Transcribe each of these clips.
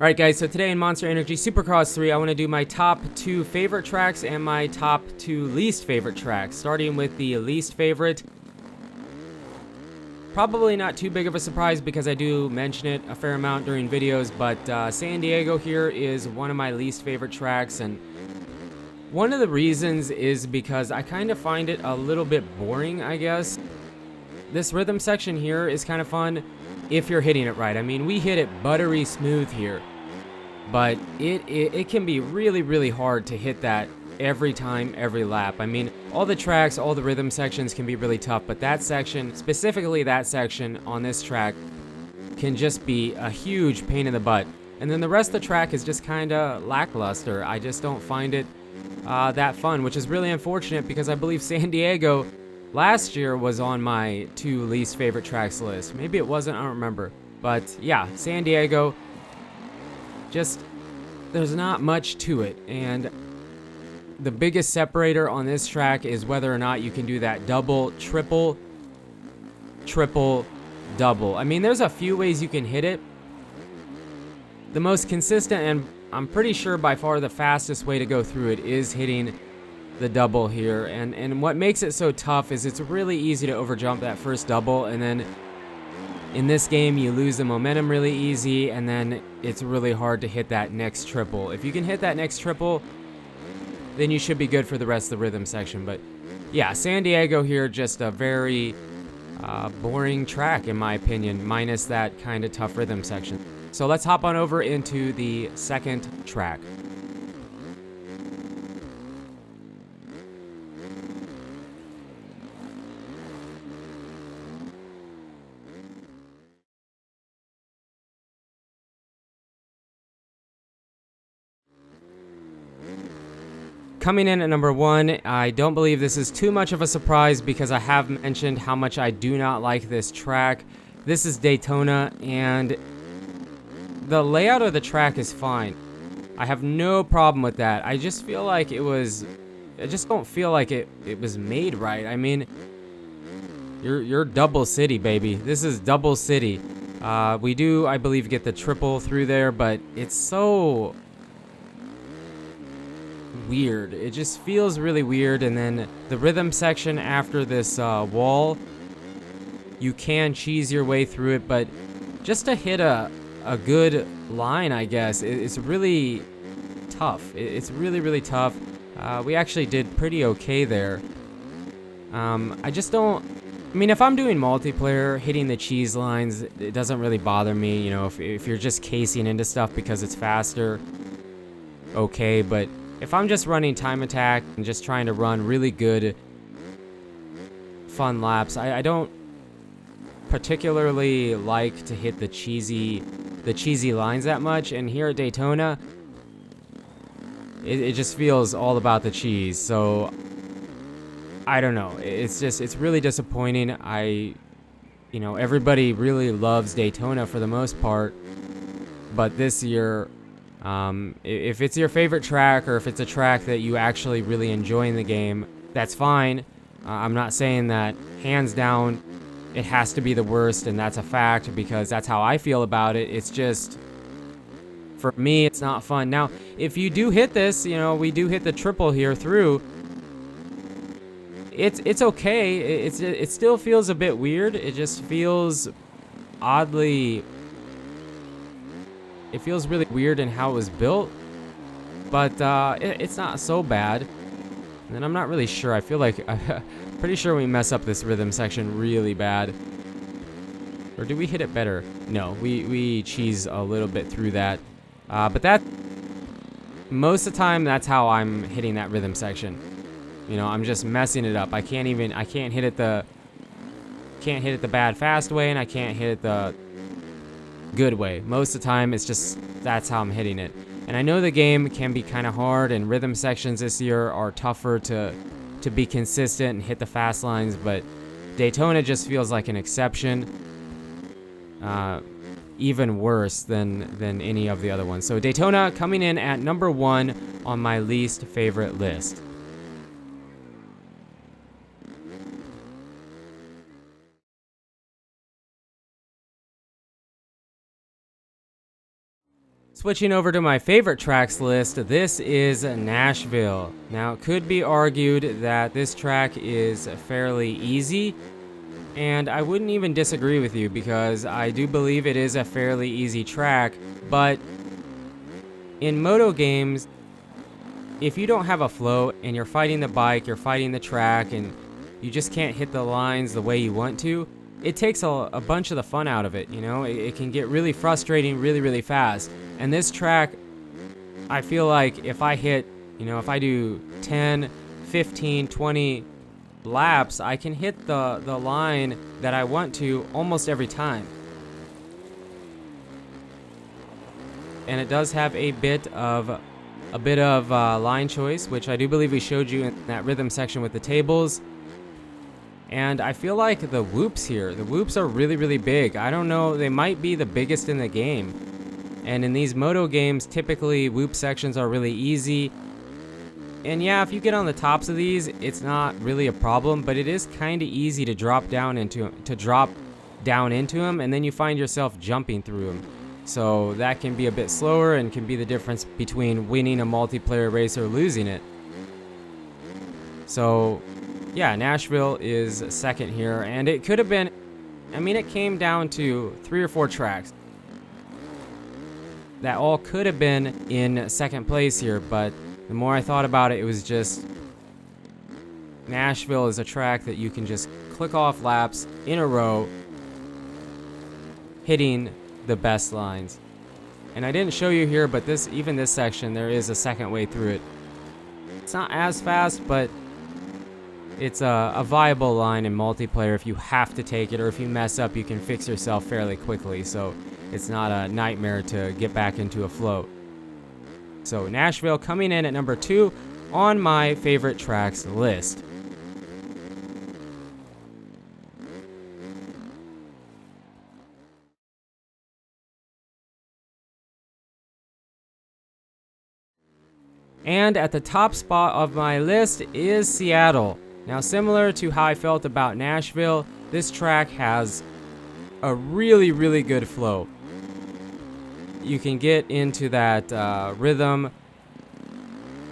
Alright guys, so today in Monster Energy Supercross 3, I want to do my top 2 favorite tracks and my top 2 least favorite tracks. Starting with the least favorite. Probably not too big of a surprise because I do mention it a fair amount during videos, but San Diego here is one of my least favorite tracks, and one of the reasons is because I kind of find it a little bit boring, I guess. This rhythm section here is kind of fun if you're hitting it right. I mean, we hit it buttery smooth here, but it can be really hard to hit that every time, every lap. I mean, all the tracks, all the rhythm sections can be really tough, but that section, specifically that section on this track, can just be a huge pain in the butt. And then the rest of the track is just kind of lackluster. I just don't find it that fun, which is really unfortunate because I believe San Diego last year was on my 2 least favorite tracks list. Maybe it wasn't, I don't remember. But yeah, San Diego, just, there's not much to it. And the biggest separator on this track is whether or not you can do that double, triple, double. I mean, there's a few ways you can hit it. The most consistent, and I'm pretty sure by far the fastest way to go through it, is hitting the double here. And what makes it so tough is it's really easy to overjump that first double, and then in this game you lose the momentum really easy, and then it's really hard to hit that next triple. If you can hit that next triple, then you should be good for the rest of the rhythm section. But yeah, San Diego here, just a very boring track in my opinion, minus that kind of tough rhythm section. So let's hop on over into the second track. Coming in at number 1, I don't believe this is too much of a surprise because I have mentioned how much I do not like this track. This is Daytona, and the layout of the track is fine. I have no problem with that. I just feel like I just don't feel like it was made right. I mean, you're double city, baby. This is double city. We do, I believe, get the triple through there, but it's so weird. It just feels really weird. And then the rhythm section after this wall, you can cheese your way through it, but just to hit a good line, I guess, it's really tough. It's really tough. We actually did pretty okay there. I just don't, I mean, if I'm doing multiplayer, hitting the cheese lines, it doesn't really bother me. You know, if you're just casing into stuff because it's faster, okay. But if I'm just running time attack and just trying to run really good, fun laps, I don't particularly like to hit the cheesy lines that much. And here at Daytona, it just feels all about the cheese. So I don't know. It's really disappointing. You know, everybody really loves Daytona for the most part, but this year, if it's your favorite track, or if it's a track that you actually really enjoy in the game, that's fine. I'm not saying that hands down it has to be the worst, and that's a fact, because that's how I feel about it. It's just, for me, it's not fun. Now, if you do hit this, you know, we do hit the triple here through, it's okay. It still feels a bit weird. It just feels oddly, it feels really weird in how it was built, but it's not so bad. And then I'm not really sure. I feel like pretty sure we mess up this rhythm section really bad. Or do we hit it better? No, we cheese a little bit through that. But that, most of the time, that's how I'm hitting that rhythm section. You know, I'm just messing it up. I can't hit it the bad fast way, and I can't hit it the good way. Most of the time, it's just, that's how I'm hitting it. And I know the game can be kind of hard, and rhythm sections this year are tougher to be consistent and hit the fast lines, but Daytona just feels like an exception. Even worse than any of the other ones. So Daytona coming in at number 1 on my least favorite list. Switching over to my favorite tracks list, this is Nashville. Now, it could be argued that this track is fairly easy, and I wouldn't even disagree with you because I do believe it is a fairly easy track, but in moto games, if you don't have a flow and you're fighting the bike, you're fighting the track, and you just can't hit the lines the way you want to, it takes a bunch of the fun out of it, you know? It can get really frustrating really, really fast. And this track, I feel like if I hit, you know, if I do 10, 15, 20 laps, I can hit the line that I want to almost every time. And it does have a bit of line choice, which I do believe we showed you in that rhythm section with the tables. And I feel like the whoops here, the whoops are really, really big. I don't know, they might be the biggest in the game. And in these moto games, typically whoop sections are really easy. And yeah, if you get on the tops of these, it's not really a problem, but it is kind of easy to drop down into them, and then you find yourself jumping through them. So that can be a bit slower and can be the difference between winning a multiplayer race or losing it. So yeah, Nashville is second here, and it could have been, I mean, it came down to 3 or 4 tracks that all could have been in second place here, but the more I thought about it, it was just Nashville is a track that you can just click off laps in a row, hitting the best lines. And I didn't show you here, but even this section, there is a second way through it. It's not as fast, but it's a viable line in multiplayer. If you have to take it, or if you mess up, you can fix yourself fairly quickly. So it's not a nightmare to get back into a flow. So Nashville coming in at number 2 on my favorite tracks list. And at the top spot of my list is Seattle. Now, similar to how I felt about Nashville, this track has a really, really good flow. You can get into that rhythm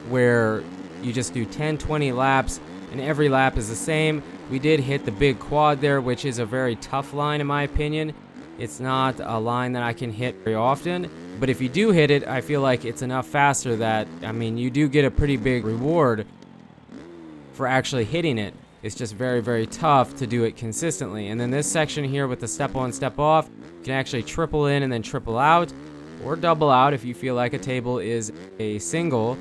where you just do 10, 20 laps, and every lap is the same. We did hit the big quad there, which is a very tough line in my opinion. It's not a line that I can hit very often, but if you do hit it, I feel like it's enough faster that, I mean, you do get a pretty big reward for actually hitting it. It's just very, very tough to do it consistently. And then this section here with the step on, step off, you can actually triple in and then triple out, or double out if you feel like a table is a single,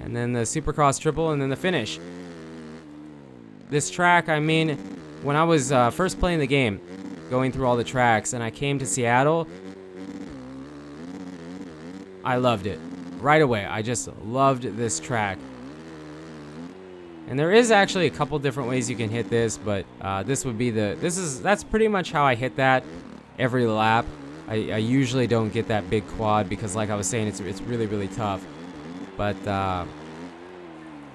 and then the Supercross triple, and then the finish. This track, I mean, when I was first playing the game, going through all the tracks, and I came to Seattle, I loved it. Right away, I just loved this track. And there is actually a couple different ways you can hit this, but that's pretty much how I hit that every lap. I usually don't get that big quad because, like I was saying, it's really, really tough. But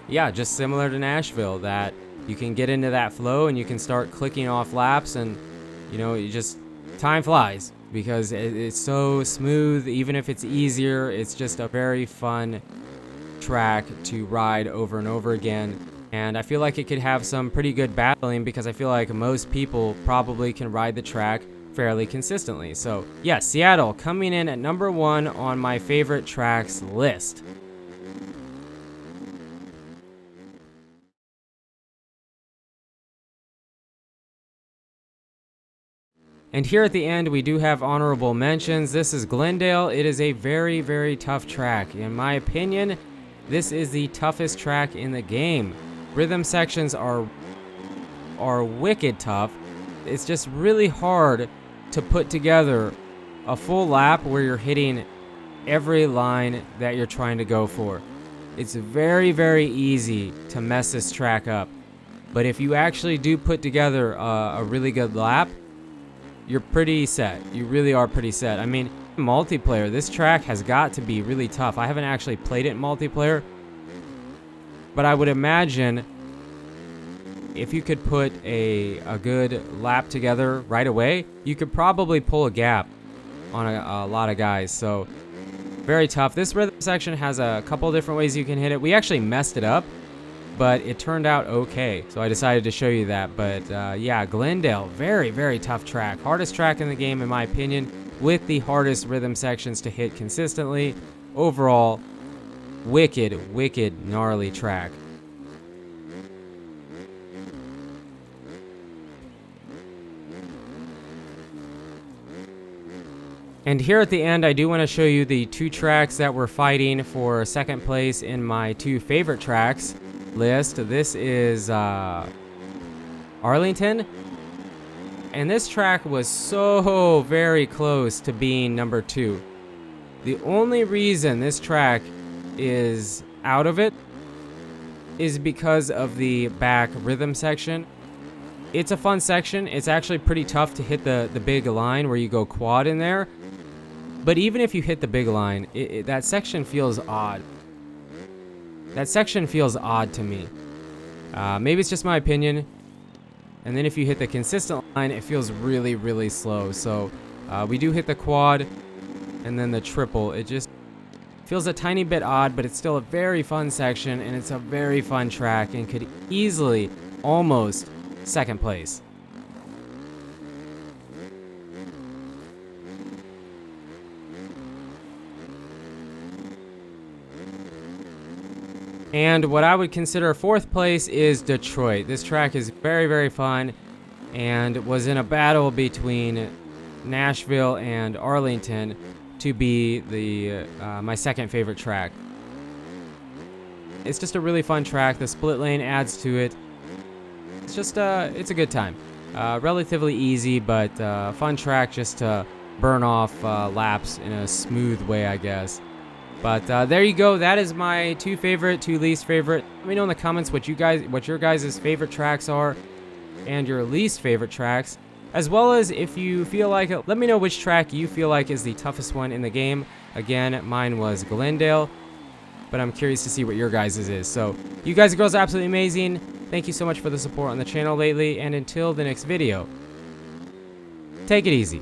yeah, just similar to Nashville, that you can get into that flow and you can start clicking off laps, and you know, time flies because it's so smooth. Even if it's easier, it's just a very fun track to ride over and over again. And I feel like it could have some pretty good battling because I feel like most people probably can ride the track fairly consistently. So yeah, Seattle coming in at number 1 on my favorite tracks list. And here at the end, we do have honorable mentions. This is Glendale. It is a very, very tough track. In my opinion, this is the toughest track in the game. Rhythm sections are wicked tough. It's just really hard to put together a full lap where you're hitting every line that you're trying to go for. It's very, very easy to mess this track up. But if you actually do put together a really good lap, you're pretty set. You really are pretty set. I mean, multiplayer, this track has got to be really tough. I haven't actually played it in multiplayer, but I would imagine if you could put a good lap together right away, you could probably pull a gap on a lot of guys. So Very tough. This rhythm section has a couple different ways you can hit it. We actually messed it up, but it turned out okay. So I decided to show you that. But yeah, Glendale, very, very tough track. Hardest track in the game, in my opinion, with the hardest rhythm sections to hit consistently. Overall, wicked, wicked, gnarly track. And here at the end, I do want to show you the 2 tracks that were fighting for second place in my 2 favorite tracks list. This is Arlington. And this track was so very close to being number 2. The only reason this track is out of it is because of the back rhythm section. It's a fun section. It's actually pretty tough to hit the big line where you go quad in there. But even if you hit the big line, that section feels odd. That section feels odd to me. Maybe it's just my opinion. And then if you hit the consistent line, it feels really, really slow. So we do hit the quad and then the triple. It just feels a tiny bit odd, but it's still a very fun section, and it's a very fun track and could easily almost second place. And what I would consider 4th place is Detroit. This track is very, very fun and was in a battle between Nashville and Arlington to be the my second favorite track. It's just a really fun track. The split lane adds to it. It's just it's a good time. Relatively easy, but fun track just to burn off laps in a smooth way, I guess. But there you go. That is my 2 favorite, 2 least favorite. Let me know in the comments what your guys' favorite tracks are and your least favorite tracks, as well as if you feel like it. Let me know which track you feel like is the toughest one in the game. Again, mine was Glendale, but I'm curious to see what your guys' is. So you guys and girls are absolutely amazing. Thank you so much for the support on the channel lately, and until the next video, take it easy.